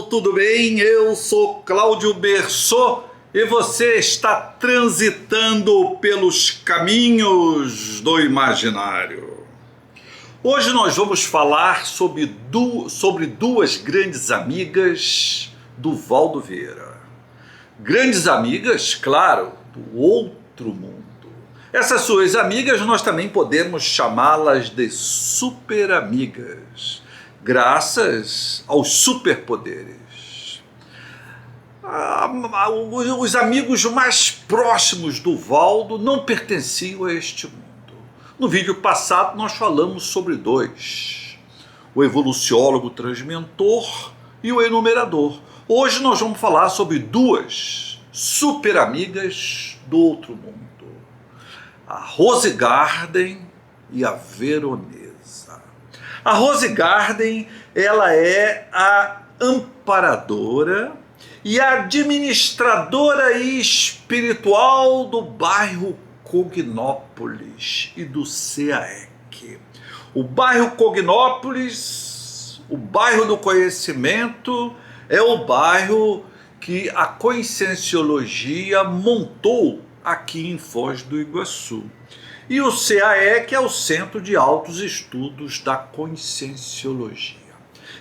tudo bem? Eu sou Cláudio Bersot e você está transitando pelos caminhos do imaginário. Hoje nós vamos falar sobre duas grandes amigas do Valdo Vieira. Grandes amigas, claro, do outro mundo. Essas suas amigas nós também podemos chamá-las de super amigas, graças aos superpoderes. Os amigos mais próximos do Valdo não pertenciam a este mundo. No vídeo passado nós falamos sobre dois, o evoluciólogo transmentor e o enumerador. Hoje nós vamos falar sobre duas super amigas do outro mundo, a Rose Garden e a Veronesa. A Rose Garden, ela é a amparadora e a administradora espiritual do bairro Cognópolis e do CAEC. O bairro Cognópolis, o bairro do conhecimento, é o bairro que a Conscienciologia montou aqui em Foz do Iguaçu. E o CAEC é o Centro de Altos Estudos da Conscienciologia.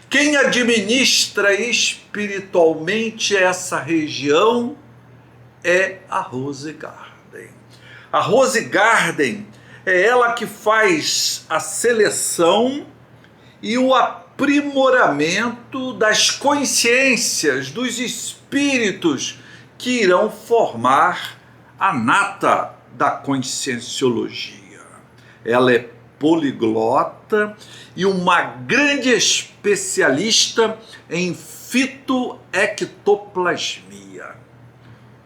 Quem administra espiritualmente essa região é a Rose Garden. A Rose Garden é ela que faz a seleção e o aprimoramento das consciências, dos espíritos que irão formar a nata da Conscienciologia. Ela é poliglota e uma grande especialista em fitoectoplasmia.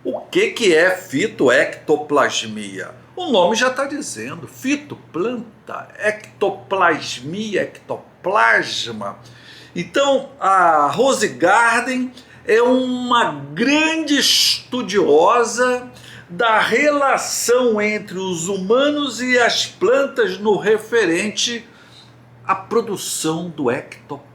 O que é fitoectoplasmia? O nome já está dizendo, fito, planta, ectoplasmia, ectoplasma. Então, a Rose Garden é uma grande estudiosa da relação entre os humanos e as plantas no referente à produção do ectoplasma.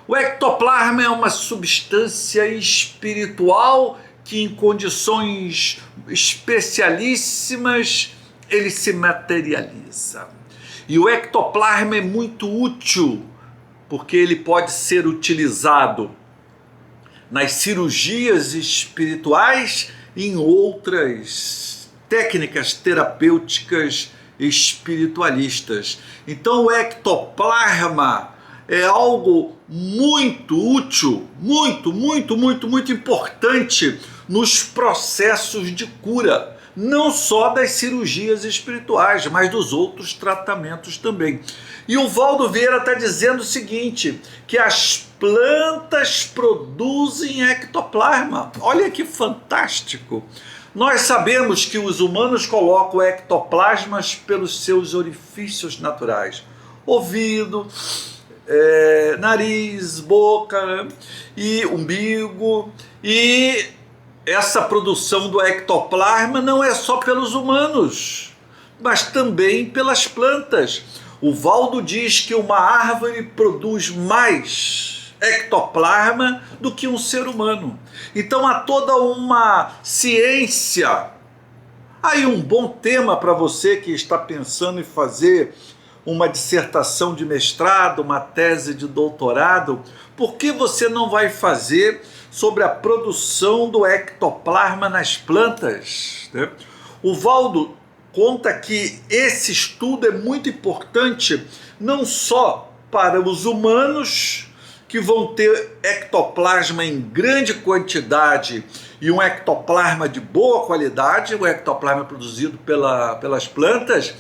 O ectoplasma é uma substância espiritual que, em condições especialíssimas, ele se materializa. E o ectoplasma é muito útil, porque ele pode ser utilizado nas cirurgias espirituais e em outras técnicas terapêuticas espiritualistas. Então o ectoplasma é algo muito útil, muito importante nos processos de cura, não só das cirurgias espirituais, mas dos outros tratamentos também. E o Valdo Vieira está dizendo o seguinte, que as plantas produzem ectoplasma. Olha que fantástico! Nós sabemos que os humanos colocam ectoplasmas pelos seus orifícios naturais. Ouvido, nariz, boca e umbigo. E essa produção do ectoplasma não é só pelos humanos, mas também pelas plantas. O Valdo diz que uma árvore produz mais ectoplasma do que um ser humano. Então há toda uma ciência. Aí um bom tema para você que está pensando em fazer uma dissertação de mestrado, uma tese de doutorado, por que você não vai fazer sobre a produção do ectoplasma nas plantas, né? O Valdo conta que esse estudo é muito importante não só para os humanos, que vão ter ectoplasma em grande quantidade e um ectoplasma de boa qualidade, o ectoplasma produzido pelas plantas,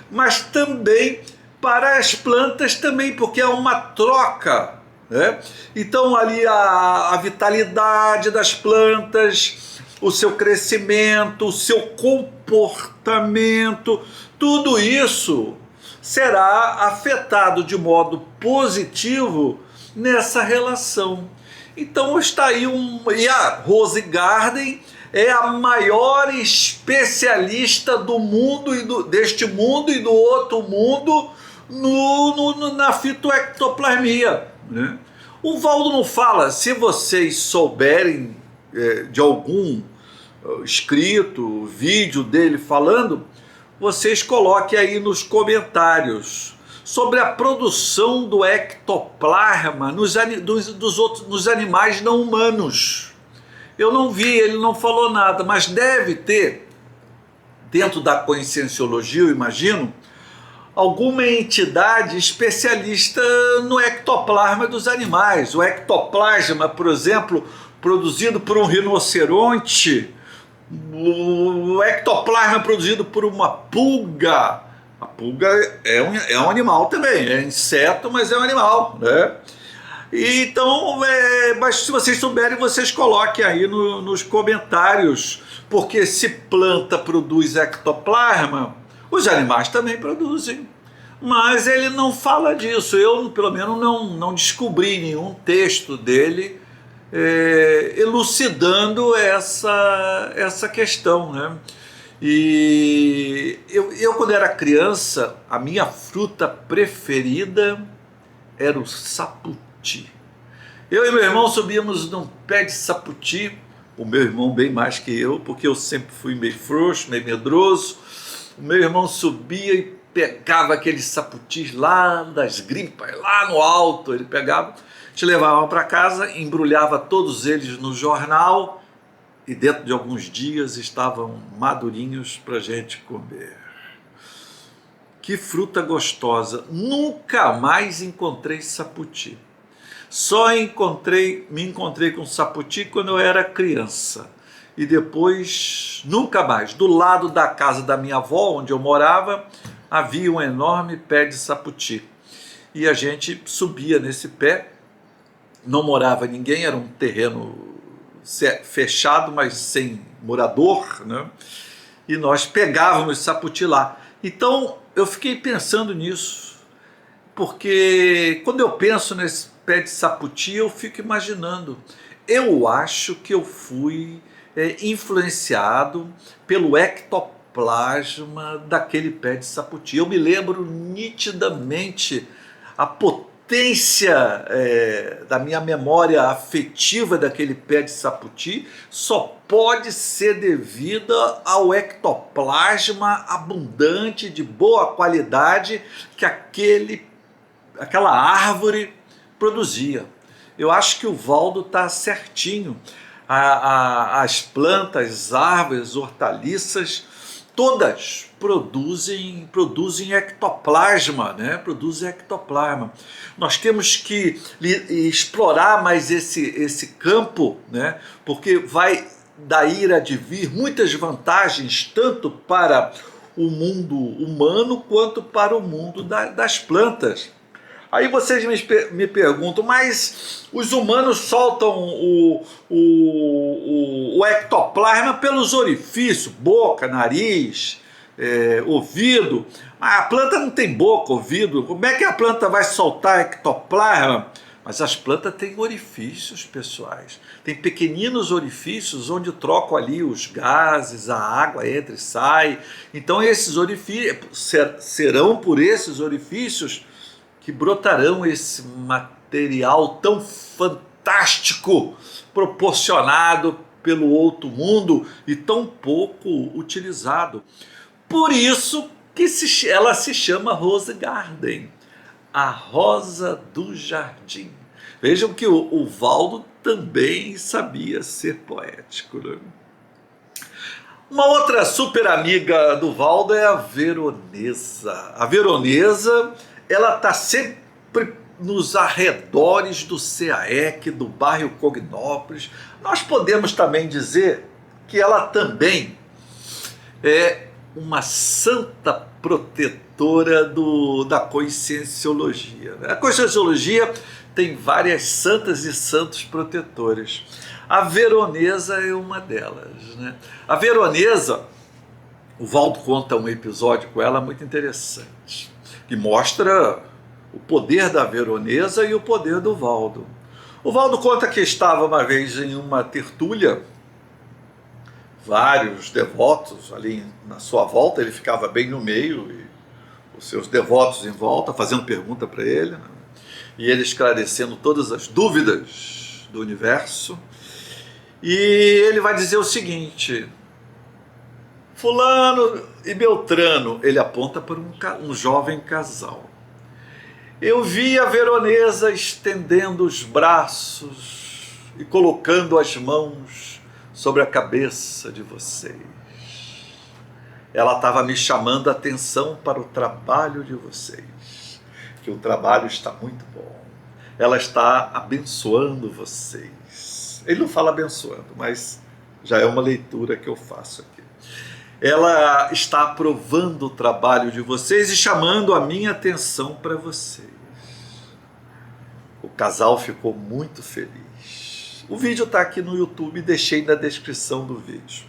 mas também para as plantas também, porque é uma troca, né? Então ali a vitalidade das plantas, o seu crescimento, o seu comportamento, tudo isso será afetado de modo positivo nessa relação. Então está aí e a Rose Garden é a maior especialista do mundo deste mundo e do outro mundo na fitoectoplasmia, né? O Valdo não fala, se vocês souberem de algum escrito, vídeo dele falando, vocês coloquem aí nos comentários sobre a produção do ectoplasma nos animais não humanos. Eu não vi, ele não falou nada, mas deve ter, dentro da conscienciologia, eu imagino, alguma entidade especialista no ectoplasma dos animais. O ectoplasma, por exemplo, produzido por um rinoceronte, o ectoplasma produzido por uma pulga. A pulga é um animal também, é inseto, mas é um animal, né? Então, mas se vocês souberem, vocês coloquem aí nos comentários, porque se planta produz ectoplasma, os animais também produzem. Mas ele não fala disso. Eu, pelo menos, não descobri nenhum texto dele elucidando essa questão, né? E eu, quando era criança, a minha fruta preferida era o saputi. Eu e meu irmão subíamos num pé de saputi, o meu irmão bem mais que eu, porque eu sempre fui meio frouxo, meio medroso. O meu irmão subia e pegava aqueles saputis lá das grimpas, lá no alto, ele pegava, te levava para casa, embrulhava todos eles no jornal e dentro de alguns dias estavam madurinhos para a gente comer. Que fruta gostosa! Nunca mais encontrei saputi. Só me encontrei com saputi quando eu era criança. E depois, nunca mais. Do lado da casa da minha avó, onde eu morava, havia um enorme pé de saputi. E a gente subia nesse pé, não morava ninguém, era um terreno fechado, mas sem morador, né? E nós pegávamos saputi lá. Então, eu fiquei pensando nisso, porque quando eu penso nesse pé de saputi, eu fico imaginando. Eu acho que eu fui influenciado pelo ectoplasma daquele pé de saputi. Eu me lembro nitidamente a potência da minha memória afetiva daquele pé de saputi só pode ser devida ao ectoplasma abundante, de boa qualidade, que aquela árvore produzia. Eu acho que o Valdo está certinho. As plantas, as árvores, hortaliças, todas produzem ectoplasma, né? Produzem ectoplasma. Nós temos que explorar mais esse campo, né? Porque vai daí advir muitas vantagens, tanto para o mundo humano quanto para o mundo das plantas. Aí vocês me perguntam, mas os humanos soltam o ectoplasma pelos orifícios, boca, nariz, ouvido. Mas a planta não tem boca, ouvido. Como é que a planta vai soltar ectoplasma? Mas as plantas têm orifícios, pessoais. Tem pequeninos orifícios onde trocam ali os gases, a água entra e sai. Então esses orifícios serão por esses orifícios que brotarão esse material tão fantástico proporcionado pelo outro mundo e tão pouco utilizado. Por isso que ela se chama Rose Garden, a rosa do jardim. Vejam que o Valdo também sabia ser poético, né? Uma outra super amiga do Valdo é a Veronesa. A Veronesa, ela está sempre nos arredores do CAEC, do bairro Cognópolis. Nós podemos também dizer que ela também é uma santa protetora da conscienciologia. A conscienciologia tem várias santas e santos protetores. A Veronesa é uma delas, né? A Veronesa, o Valdo conta um episódio com ela muito interessante, que mostra o poder da Veronesa e o poder do Valdo. O Valdo conta que estava uma vez em uma tertúlia, vários devotos ali na sua volta, ele ficava bem no meio, e os seus devotos em volta, fazendo pergunta para ele, né? e ele esclarecendo todas as dúvidas do universo. E ele vai dizer o seguinte: fulano e Beltrano, ele aponta para um jovem casal. Eu vi a Veronesa estendendo os braços e colocando as mãos sobre a cabeça de vocês. Ela estava me chamando a atenção para o trabalho de vocês, que o trabalho está muito bom. Ela está abençoando vocês. Ele não fala abençoando, mas já é uma leitura que eu faço aqui. Ela está aprovando o trabalho de vocês e chamando a minha atenção para vocês. O casal ficou muito feliz. O vídeo está aqui no YouTube, deixei na descrição do vídeo.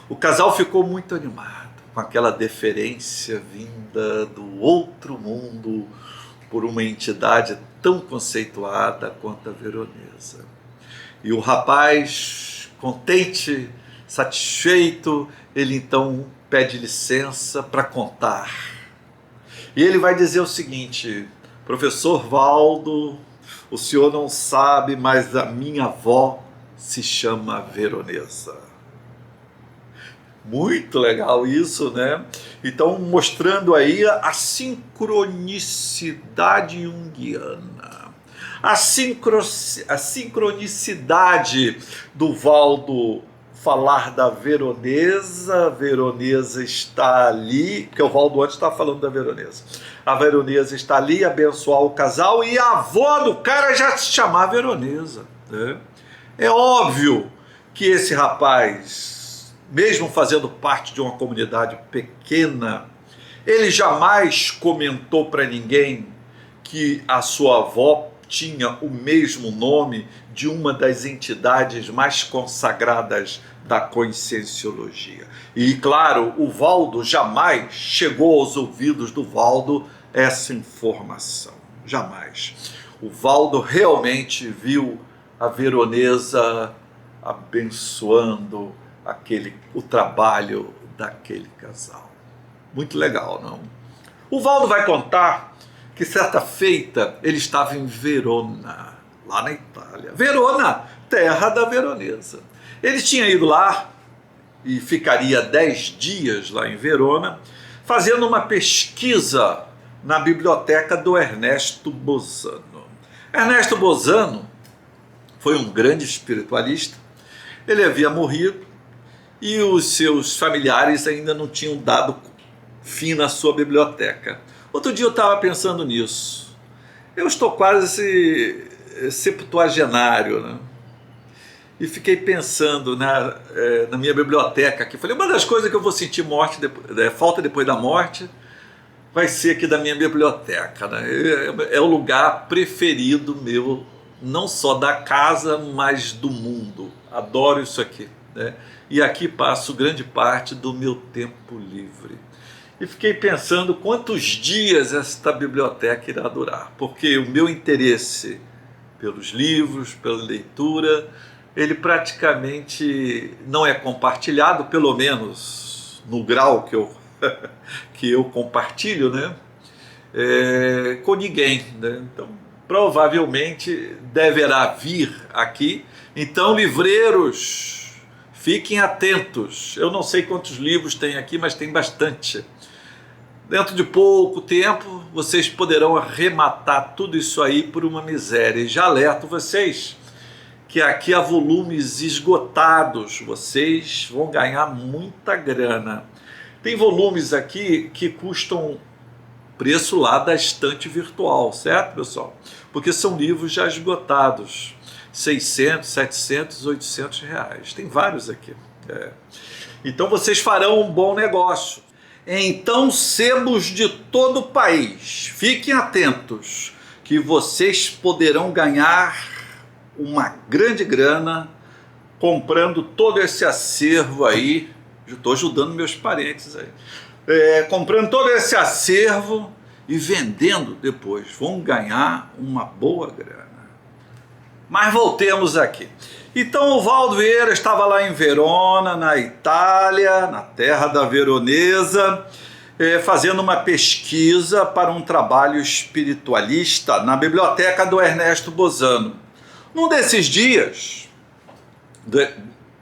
O casal ficou muito animado com aquela deferência vinda do outro mundo por uma entidade tão conceituada quanto a Veronesa. E o rapaz, contente, satisfeito, ele então pede licença para contar. E ele vai dizer o seguinte: professor Valdo, o senhor não sabe, mas a minha avó se chama Veronesa. Muito legal isso, né? Então, mostrando aí a sincronicidade junguiana. A sincronicidade do Valdo falar da Veronesa. A Veronesa está ali, porque o Valdo antes estava falando da Veronesa. A Veronesa está ali, abençoar o casal, e a avó do cara já se chamar Veronesa, né? É óbvio que esse rapaz, mesmo fazendo parte de uma comunidade pequena, ele jamais comentou para ninguém que a sua avó tinha o mesmo nome de uma das entidades mais consagradas da conscienciologia. E, claro, o Valdo jamais chegou aos ouvidos do Valdo essa informação. Jamais. O Valdo realmente viu a Veronesa abençoando o trabalho daquele casal. Muito legal, não? O Valdo vai contar que certa feita ele estava em Verona, lá na Itália. Verona, terra da Veronesa. Ele tinha ido lá e ficaria 10 dias lá em Verona, fazendo uma pesquisa na biblioteca do Ernesto Bosano. Ernesto Bosano foi um grande espiritualista. Ele havia morrido e os seus familiares ainda não tinham dado fim na sua biblioteca. Outro dia eu estava pensando nisso. Eu estou quase septuagenário, né? E fiquei pensando na minha biblioteca aqui. Falei, uma das coisas que eu vou sentir falta depois da morte vai ser aqui da minha biblioteca, né? É o lugar preferido meu, não só da casa, mas do mundo. Adoro isso aqui, né? E aqui passo grande parte do meu tempo livre. E fiquei pensando quantos dias esta biblioteca irá durar, porque o meu interesse pelos livros, pela leitura, ele praticamente não é compartilhado, pelo menos no grau que eu compartilho, né? Com ninguém, né? Então, provavelmente deverá vir aqui. Então, livreiros, fiquem atentos. Eu não sei quantos livros tem aqui, mas tem bastante. Dentro de pouco tempo, vocês poderão arrematar tudo isso aí por uma miséria. E já alerto vocês que aqui há volumes esgotados. Vocês vão ganhar muita grana. Tem volumes aqui que custam preço lá da estante virtual, certo, pessoal? Porque são livros já esgotados. 600, 700, 800 reais. Tem vários aqui. Então vocês farão um bom negócio. Então, sebos de todo o país, fiquem atentos, que vocês poderão ganhar uma grande grana comprando todo esse acervo aí. Estou ajudando meus parentes aí. Comprando todo esse acervo e vendendo depois. Vão ganhar uma boa grana. Mas voltemos aqui. Então o Valdo estava lá em Verona, na Itália, na terra da Veronesa, fazendo uma pesquisa para um trabalho espiritualista na biblioteca do Ernesto Bozano. Num desses dias,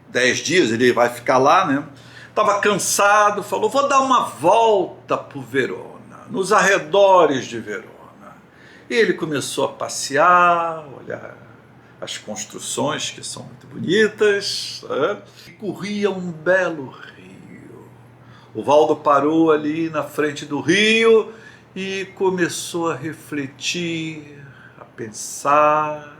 10 dias ele vai ficar lá, né? Estava cansado, falou, vou dar uma volta por Verona, nos arredores de Verona. E ele começou a passear, olhar as construções que são muito bonitas, né? E corria um belo rio. O Valdo parou ali na frente do rio e começou a refletir, a pensar,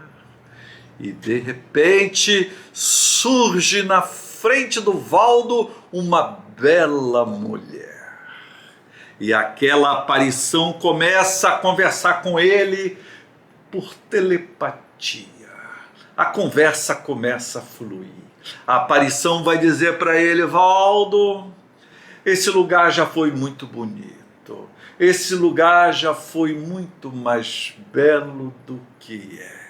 e de repente surge na frente do Valdo uma bela mulher. E aquela aparição começa a conversar com ele por telepatia. A conversa começa a fluir. A aparição vai dizer para ele, Valdo, esse lugar já foi muito bonito. Esse lugar já foi muito mais belo do que é.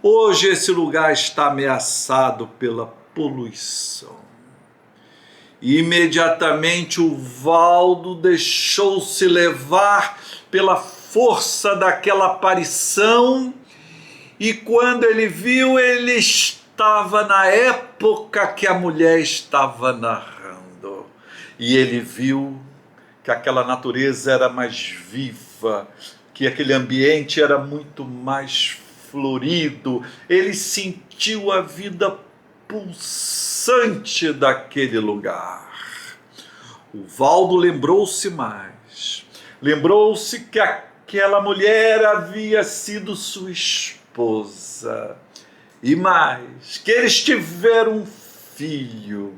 Hoje esse lugar está ameaçado pela poluição. Imediatamente o Valdo deixou-se levar pela força daquela aparição e quando ele viu, ele estava na época que a mulher estava narrando. E ele viu que aquela natureza era mais viva, que aquele ambiente era muito mais florido. Ele sentiu a vida pulsante daquele lugar. O Valdo lembrou-se mais. Lembrou-se que aquela mulher havia sido sua esposa. E mais, que eles tiveram um filho.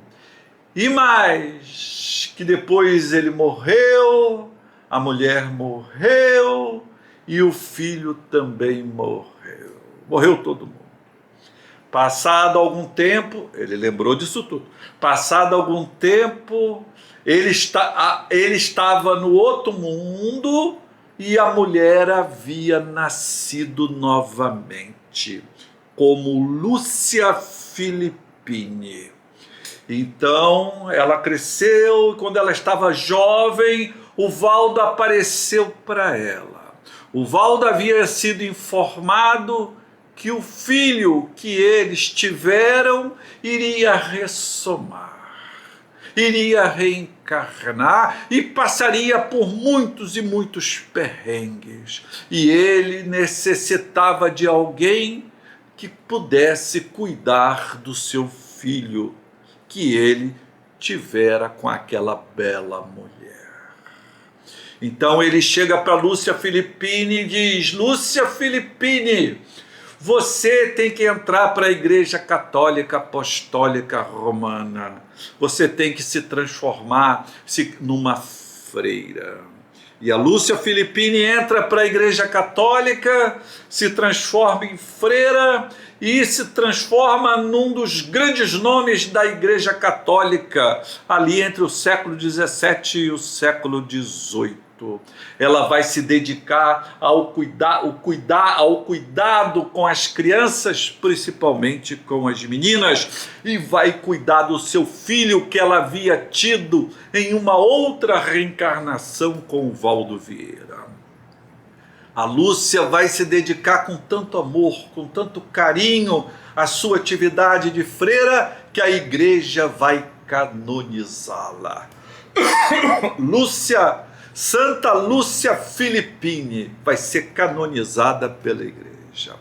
E mais, que depois ele morreu, a mulher morreu e o filho também morreu. Morreu todo mundo. Passado algum tempo, ele lembrou disso tudo. Passado algum tempo, ele estava no outro mundo e a mulher havia nascido novamente, como Lúcia Filippini. Então, ela cresceu e quando ela estava jovem, o Valdo apareceu para ela. O Valdo havia sido informado que o filho que eles tiveram iria ressomar, iria reencarnar e passaria por muitos e muitos perrengues. E ele necessitava de alguém que pudesse cuidar do seu filho que ele tivera com aquela bela mulher. Então ele chega para Lúcia Filippini e diz, Lúcia Filippini, você tem que entrar para a Igreja Católica Apostólica Romana. Você tem que se transformar numa freira. E a Lúcia Filippini entra para a Igreja Católica, se transforma em freira e se transforma num dos grandes nomes da Igreja Católica, ali entre o século XVII e o século XVIII. Ela vai se dedicar ao cuidado com as crianças, principalmente com as meninas, e vai cuidar do seu filho que ela havia tido em uma outra reencarnação com o Valdo Vieira. A Lúcia vai se dedicar com tanto amor, com tanto carinho à sua atividade de freira, que a igreja vai canonizá-la. Santa Lúcia Filippini vai ser canonizada pela igreja.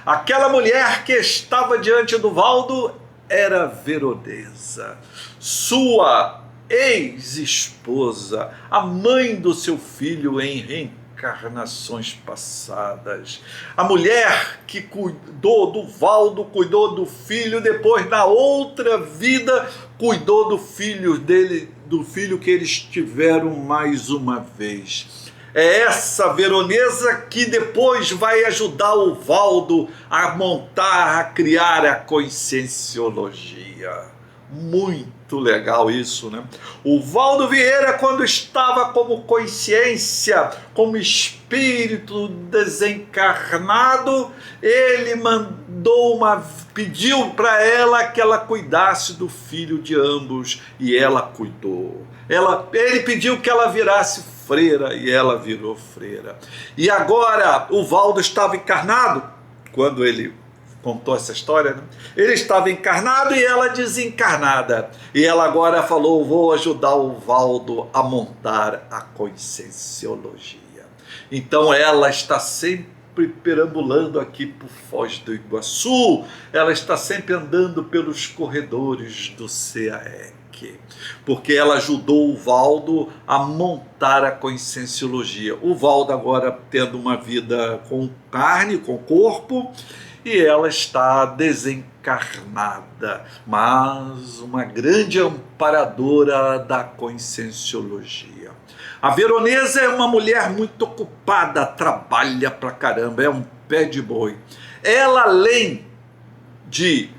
Aquela mulher que estava diante do Valdo era veronesa, sua ex-esposa, a mãe do seu filho em reencarnações passadas. A mulher que cuidou do Valdo, cuidou do filho, depois na outra vida cuidou do filho dele, do filho que eles tiveram mais uma vez. É essa veronesa que depois vai ajudar o Valdo a montar, a criar a conscienciologia. Muito Muito legal isso, né? O Valdo Vieira, quando estava como consciência, como espírito desencarnado, ele pediu para ela que ela cuidasse do filho de ambos, e ela cuidou. Ele pediu que ela virasse freira, e ela virou freira. E agora o Valdo estava encarnado, quando ele contou essa história, né? Ele estava encarnado e ela desencarnada. E ela agora falou: vou ajudar o Valdo a montar a Conscienciologia. Então ela está sempre perambulando aqui por Foz do Iguaçu, ela está sempre andando pelos corredores do CAEC, porque ela ajudou o Valdo a montar a Conscienciologia. O Valdo agora tendo uma vida com carne, com corpo, e ela está desencarnada, mas uma grande amparadora da Conscienciologia. A Veronesa é uma mulher muito ocupada, trabalha pra caramba, é um pé de boi. Ela, além de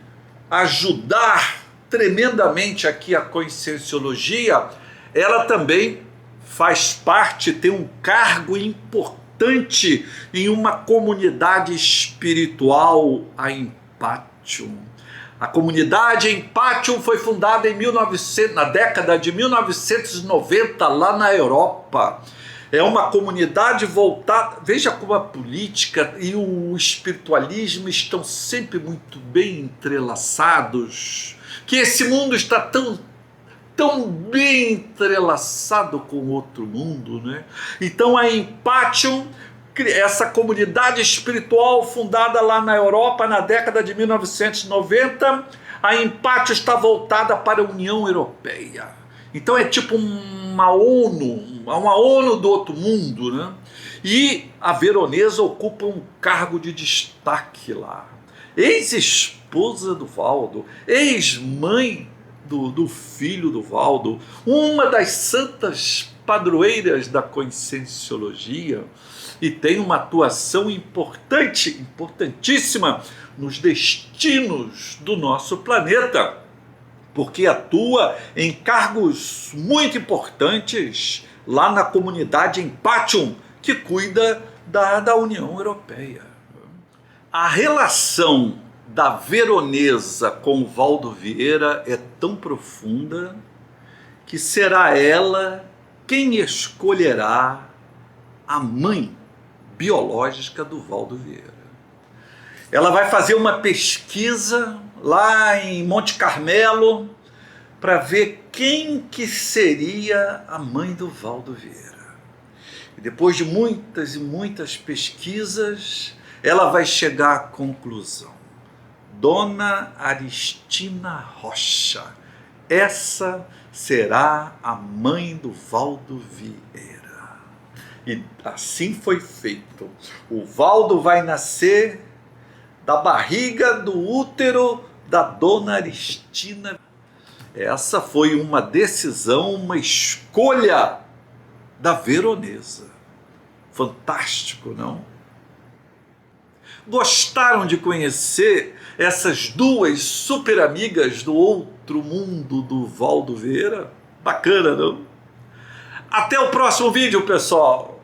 ajudar tremendamente aqui a Conscienciologia, ela também faz parte, tem um cargo importante em uma comunidade espiritual, a Empatium. A comunidade Empatium foi fundada na década de 1990, lá na Europa. É uma comunidade voltada... Veja como a política e o espiritualismo estão sempre muito bem entrelaçados, que esse mundo está tão bem entrelaçado com outro mundo, né? Então a Empatium, essa comunidade espiritual fundada lá na Europa na década de 1990, a Empatium está voltada para a União Europeia. Então é tipo uma ONU do outro mundo, né? E a Veronesa ocupa um cargo de destaque lá. Ex-esposa do Valdo, ex-mãe do filho do Valdo, uma das santas padroeiras da Conscienciologia, e tem uma atuação importantíssima nos destinos do nosso planeta, porque atua em cargos muito importantes lá na comunidade Empatium, que cuida da União Europeia. A relação da Veronesa com o Valdo Vieira é tão profunda que será ela quem escolherá a mãe biológica do Valdo Vieira. Ela vai fazer uma pesquisa lá em Monte Carmelo para ver quem que seria a mãe do Valdo Vieira. E depois de muitas e muitas pesquisas, ela vai chegar à conclusão: Dona Aristina Rocha, essa será a mãe do Valdo Vieira. E assim foi feito. O Valdo vai nascer da barriga, do útero da Dona Aristina. Essa foi uma decisão, uma escolha da Veronesa. Fantástico, não? Gostaram de conhecer essas duas super amigas do outro mundo do Valdo Vieira? Bacana, não? Até o próximo vídeo, pessoal!